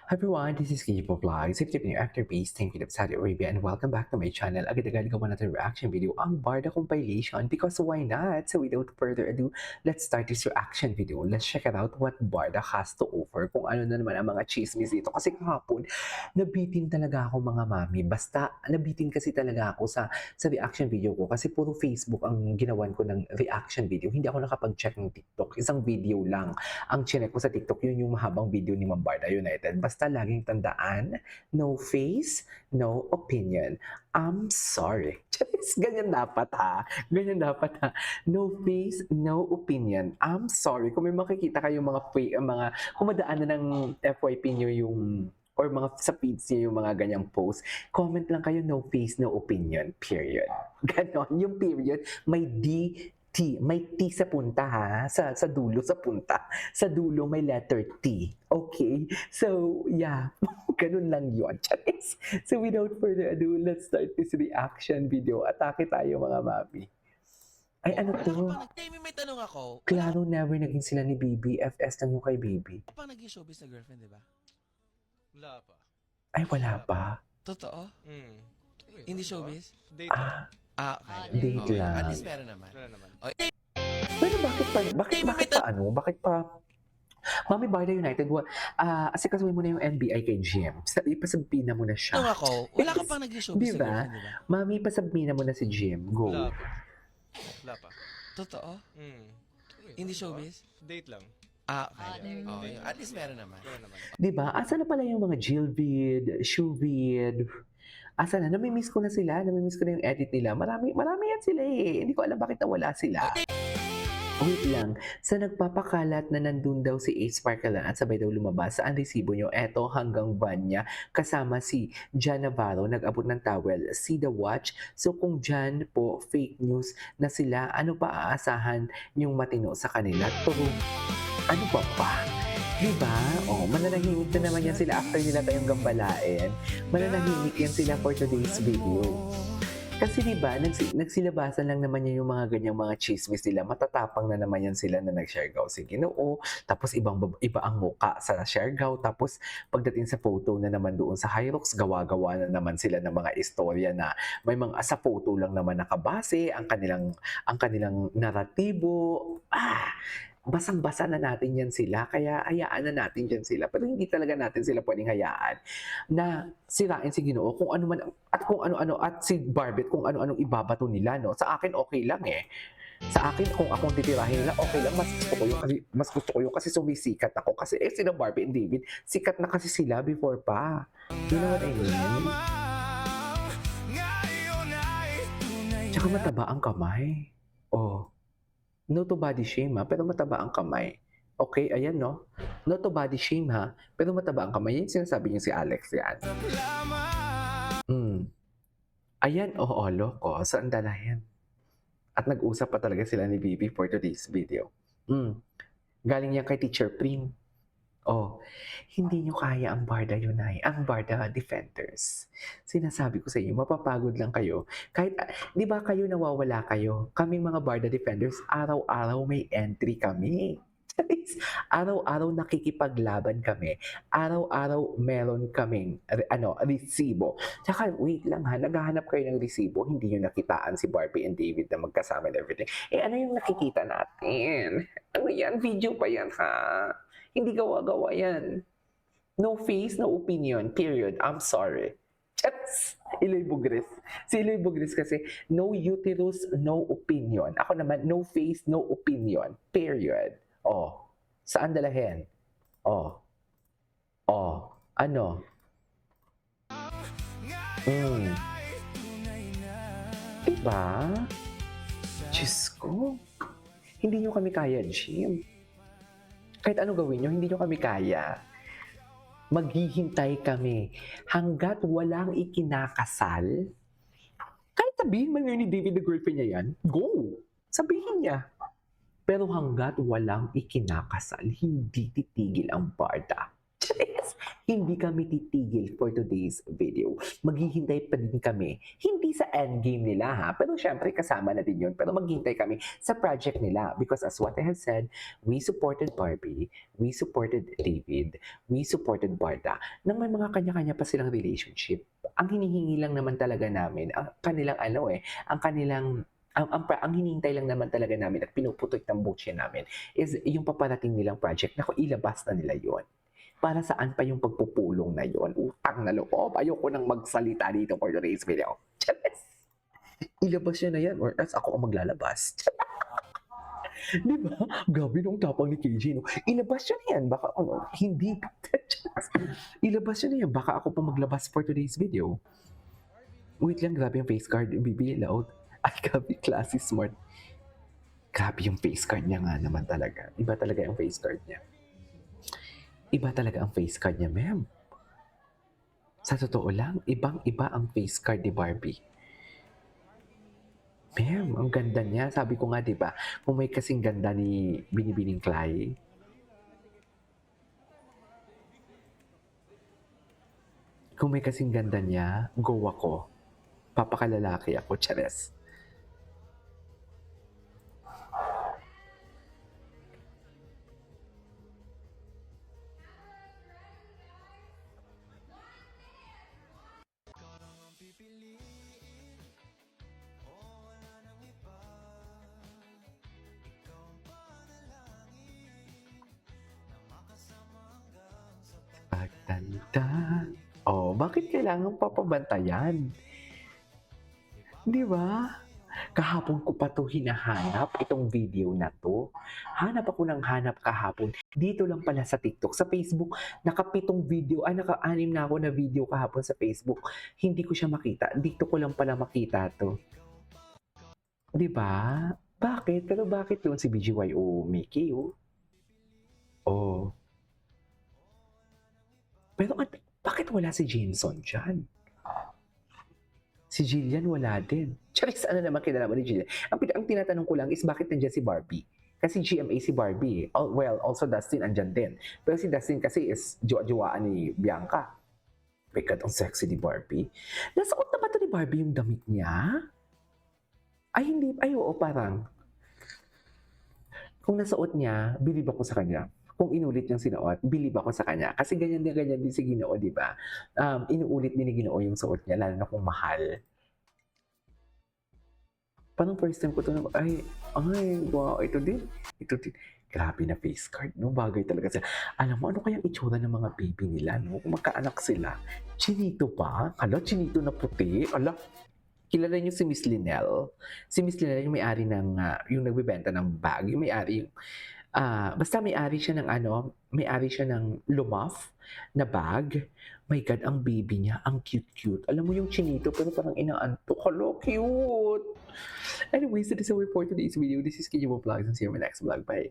Hi everyone, this is Kijipo Vlogs. If you're new after base, thank you to Saudi Arabia and welcome back to my channel. Agad-agad gawa natin reaction video ang Barda compilation because why not? So without further ado, let's start this reaction video. Let's check it out what Barda has to offer. Kung ano na naman ang mga chismis dito. Kasi kahapon, nabitin talaga ako mga mami. Basta, nabitin kasi talaga ako sa reaction video ko. Kasi puro Facebook ang ginawan ko ng reaction video. Hindi ako nakapag-check ng TikTok. Isang video lang ang chinek ko sa TikTok, yun yung mahabang video ni Ma'am Barda United. Basta laging tandaan, no face, no opinion. I'm sorry. Charis, ganyan dapat ha. Ganyan dapat ha. No face, no opinion. I'm sorry. Kung may makikita kayong mga kung madaanan ng FYP nyo yung or mga sa feeds niyo yung mga ganyang post, comment lang kayo, no face, no opinion, period. Ganon, yung period, may T sa punta ha, sa dulo sa punta. Sa dulo may letter T. Okay? So, yeah. Ganun lang yun. Charis. So, without further ado, let's start this reaction video. Atake tayo mga mami. Ay, ano to? May tanong ako. Klaro never naging sila ni Bibi. FS lang yung kay Bibi. Wala pa naging showbiz na girlfriend, di ba? Wala pa. Ay, wala pa. Totoo? Hindi showbiz? Date lang. Okay. Date Okay. lang. At least meron naman. Wala naman. Pero bakit pa Mami Barda United, asikasuhin mo na yung NBI kay Jim. Ipasabina mo na siya. Tanong ako, wala ka pang naging showbiz Diba? na girlfriend, di ba? Mami, pasabina mo na si Jim. Go. Wala pa. Wala pa. Totoo? Hindi showbiz? Date lang. Okay. Okay. At least meron naman. Wala naman. Diba? Asa na pala yung mga Jillvid, Shoevid? Asa na? Namimiss ko na sila. Namimiss ko na yung edit nila. Marami yan sila eh. Hindi ko alam bakit nawala sila. Wait lang, sa nagpapakalat na nandun daw si Ace Sparkle at sabay daw lumabas, saan resibo nyo? Eto hanggang van niya, kasama si Jan Navarro, nag-abot ng towel, see the watch. So kung Jan po, fake news na sila, ano pa aasahan yung matino sa kanila? Pero ano pa ba? Diba? Oh, mananahimik na naman yan sila after nila tayong gambalain. Mananahimik yan sila for today's video. Kasi diba, nagsilabasan lang naman yan yung mga ganyang mga chismis nila. Matatapang na naman yan sila na nag-Siargao si Ginoo. Tapos iba ang muka sa Siargao. Tapos pagdating sa photo na naman doon sa Hilux, gawa-gawa na naman sila ng mga istorya na may mga sa photo lang naman nakabase ang kanilang naratibo. Basang-basa na natin yan sila, kaya hayaan na natin yan sila. Pero hindi talaga natin sila pwedeng hayaan na sirain si Ginoo kung ano man, at kung ano-ano, at si Barbet kung ano-anong ibabato nila, no? Sa akin, okay lang eh. Sa akin, kung akong titirahin nila, okay lang, mas gusto ko yun kasi sumisikat ako. Kasi sila Barbie and David, sikat na kasi sila before pa. You know what I mean? Tsaka mataba ang kamay. Oh. No to body shame ha, pero mataba ang kamay. Okay, ayan no? No to body shame ha, pero mataba ang kamay. Yan sinasabi niyo si Alex yan. Ayan, loko. Saan dalayan? At nag-usap pa talaga sila ni Bibi for today's video. Galing yan kay Teacher Prim. Hindi nyo kaya ang Barda United, ang Barda Defenders. Sinasabi ko sa inyo, mapapagod lang kayo. Kahit, di ba kayo nawawala kayo? Kaming mga Barda Defenders, araw-araw may entry kami. Araw-araw nakikipaglaban kami. Araw-araw meron kaming resibo. Tsaka wait lang ha, naghahanap kayo ng resibo, hindi nyo nakitaan si Barbie and David na magkasama and everything. Ano yung nakikita natin? Ano yan? Video pa yan ha? Hindi gawa-gawa yan. No face, no opinion. Period. I'm sorry. Chats! Iloy Bugres. Si Iloy Bugres kasi, no uterus, no opinion. Ako naman, no face, no opinion. Period. Saan dalahin? Ano? Diba? Diyos ko. Hindi nyo kami kaya, Jim. Kahit ano gawin nyo, hindi nyo kami kaya. Maghihintay kami hanggat walang ikinakasal. Kahit sabihin man ngayon ni David na girlfriend niya yan, go! Sabihin niya. Pero hanggat walang ikinakasal, hindi titigil ang Barda. hindi kami titigil for today's video. Maghihintay pa din kami. Hindi sa endgame nila ha, pero syempre kasama na din yun. Pero maghihintay kami sa project nila because as what I have said, we supported Barbie, we supported David, we supported Barda nang may mga kanya-kanya pa silang relationship. Ang hinihingi lang naman talaga namin, ang kanilang ang hinihintay lang naman talaga namin at pinuputok ng butche namin is yung paparating nilang project na kung ilabas na nila yon. Para saan pa yung pagpupulong na yon? Utang na loob. Ayoko nang magsalita dito for today's video. Chanes! Ilabas niya na yan or else ako ang maglalabas. Di ba? Gabi nung tapang ni KJ, no? Ilabas niya na yan. Baka, hindi. Ilabas niya na yan. Baka ako pa maglabas for today's video. Wait lang, grabe yung face card. Bibili loud. Ay, grabe, classy, smart. Grabe yung face card niya nga naman talaga. Iba talaga yung face card niya. Iba talaga ang face card niya, ma'am. Sa totoo lang, ibang-iba ang face card ni Barbie. Ma'am, ang ganda niya. Sabi ko nga, di ba, kung may kasing ganda ni Binibining Clay, kung may kasing ganda niya, go ako. Papakalalaki ako, Chares. Pagtanda. Oh, bakit kailangan papabantayan? Di ba? Kahapon ko pa to hinahanap itong video na to. Hanap ako ng hanap kahapon. Dito lang pala sa TikTok. Sa Facebook, nakapitong video, naka-anim na ako na video kahapon sa Facebook. Hindi ko siya makita. Dito ko lang pala makita to. Di ba? Bakit? Pero bakit doon si BGY o Mickey? Oh. Pero bakit wala si Jameson dyan? Si Jillian wala din. Charis, ano naman kinalaman ni Jillian? Ang tinatanong ko lang is bakit nandiyan si Barbie? Kasi GMA si Barbie. Well, also Dustin andyan din. Pero si Dustin kasi is jowa-jowaan ni Bianca. My God, ang sexy ni Barbie. Nasuot na ba ito ni Barbie yung damit niya? Ay, hindi. Ay, oo, parang. Kung nasuot niya, bilib ako sa kanya. Kung inulit niyang sinuot, bilib ako sa kanya. Kasi ganyan din si Ginoo, di ba? Inuulit din ni Ginoo yung suot niya, lalo na kung mahal. Parang first time ko ito ay, wow, ito din. Grabe na face card, no? Bagay talaga sila. Alam mo, ano kayang itsura ng mga baby nila, no? Kung magkaanak sila. Chinito pa? Hala, chinito na puti? Ala, kilala niyo si Miss Linel? Si Miss Linel yung may-ari ng, yung nagbibenta ng bag, yung may-ari yung, basta may-ari siya ng Lumaf na bag. My God, ang baby niya, ang cute-cute. Alam mo yung chinito, pero parang inaantok. Hello, cute! Anyways, that is our report for today's video. This is Kijibo Vlogs and see you in my next vlog. Bye!